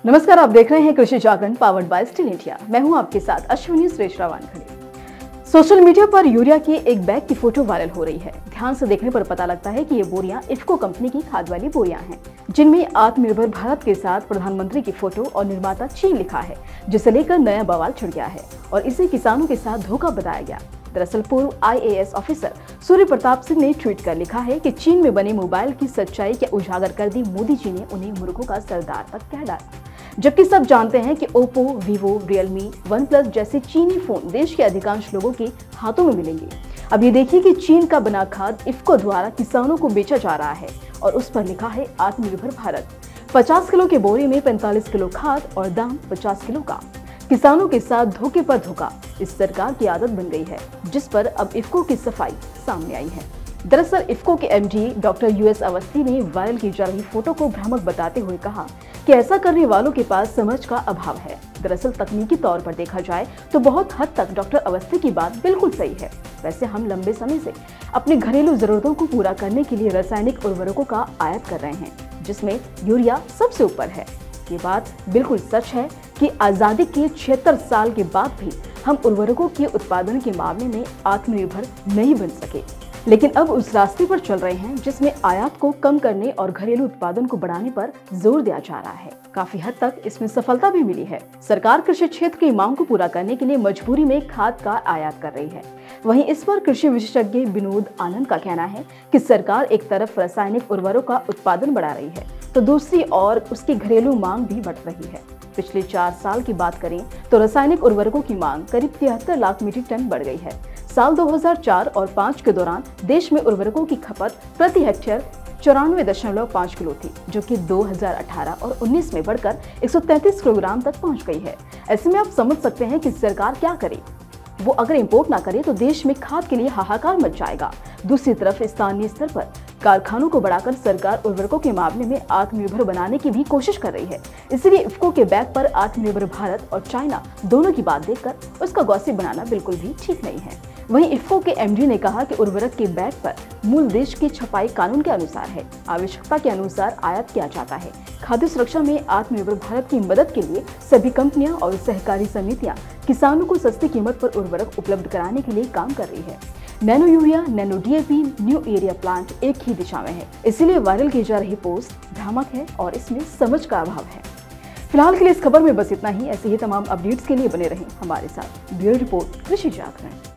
नमस्कार, आप देख रहे हैं कृषि जागरण पावर्ड बाय स्टील इंडिया। मैं हूं आपके साथ अश्विनी सुरेश रावानखड़े। सोशल मीडिया पर यूरिया की एक बैग की फोटो वायरल हो रही है। ध्यान से देखने पर पता लगता है कि ये बोरियां इफ्को कंपनी की खाद वाली बोरियां हैं, जिनमें आत्मनिर्भर भारत के साथ प्रधानमंत्री की फोटो और निर्माता चीन लिखा है, जिसे लेकर नया बवाल छिड़ गया है और इसे किसानों के साथ धोखा बताया गया। दरअसल पूर्व IAS ऑफिसर सूर्य प्रताप सिंह ने ट्वीट कर लिखा है कि चीन में बने मोबाइल की सच्चाई क्या उजागर कर दी मोदी जी ने उन्हें मूर्खों का सरदार तक कह डाला। जबकि सब जानते हैं कि Oppo, Vivo, Realme, one plus जैसे चीनी फोन देश के अधिकांश लोगों के हाथों में मिलेंगे। अब ये देखिए कि चीन का बना खाद इफ्को द्वारा किसानों को बेचा जा रहा है और उस पर लिखा है आत्मनिर्भर भारत। 50 किलो के बोरे में 45 किलो खाद और दाम 50 किलो का। किसानों के साथ धोखे पर धोखा इस सरकार की आदत बन गई है, जिस पर अब इफ्को की सफाई सामने आई है। दरअसल इफ्को के MD डॉक्टर US अवस्थी ने वायरल की जा रही फोटो को भ्रामक बताते हुए कहा कि ऐसा करने वालों के पास समझ का अभाव है। दरअसल तकनीकी तौर पर देखा जाए तो बहुत हद तक डॉक्टर अवस्थी की बात बिल्कुल सही है। वैसे हम लंबे समय से अपने घरेलू जरूरतों को पूरा करने के लिए रासायनिक उर्वरकों का आयात कर रहे हैं, जिसमें यूरिया सबसे ऊपर है। ये बात बिल्कुल सच है कि आजादी के 76 साल के बाद भी हम उर्वरकों के उत्पादन के मामले में आत्मनिर्भर नहीं बन सके, लेकिन अब उस रास्ते पर चल रहे हैं जिसमें आयात को कम करने और घरेलू उत्पादन को बढ़ाने पर जोर दिया जा रहा है। काफी हद तक इसमें सफलता भी मिली है। सरकार कृषि क्षेत्र की मांग को पूरा करने के लिए मजबूरी में खाद का आयात कर रही है। वहीं इस पर कृषि विशेषज्ञ विनोद आनंद का कहना है कि सरकार एक तरफ रासायनिक उर्वरकों का उत्पादन बढ़ा रही है तो दूसरी ओर उसकी घरेलू मांग भी बढ़ रही है। पिछले 4 साल की बात करें तो रासायनिक उर्वरकों की मांग करीब 73 लाख मीट्रिक टन बढ़ गई है। साल 2004 और 5 के दौरान देश में उर्वरकों की खपत प्रति हेक्टेयर 94.5 किलो थी, जो कि 2018 और 19 में बढ़कर 133 किलोग्राम तक पहुंच गई है। ऐसे में आप समझ सकते हैं कि सरकार क्या करे। वो अगर इंपोर्ट ना करे तो देश में खाद के लिए हाहाकार मच जाएगा। दूसरी तरफ स्थानीय स्तर पर कारखानों को बढ़ाकर सरकार उर्वरकों के मामले में आत्मनिर्भर बनाने की भी कोशिश कर रही है। इसलिए इफ्को के बैग पर आत्मनिर्भर भारत और चाइना दोनों की बात देखकर उसका गॉसिप बनाना बिल्कुल भी ठीक नहीं है। वहीं इफ्को के MD ने कहा कि उर्वरक के बैग पर मूल देश की छपाई कानून के अनुसार है, आवश्यकता के अनुसार आयात किया जाता है। खाद्य सुरक्षा में आत्मनिर्भर भारत की मदद के लिए सभी कंपनियां और सहकारी समितियां किसानों को सस्ती कीमत पर उर्वरक उपलब्ध कराने के लिए काम कर रही है। Nano urea, nano DAP, new area plant एक ही दिशा में है। इसीलिए वायरल की जा रही पोस्ट भ्रामक है और इसमें समझ का अभाव है। फिलहाल के लिए इस खबर में बस इतना ही। ऐसे ही तमाम अपडेट्स के लिए बने रहें हमारे साथ। ब्यूरो रिपोर्ट, कृषि जागरण।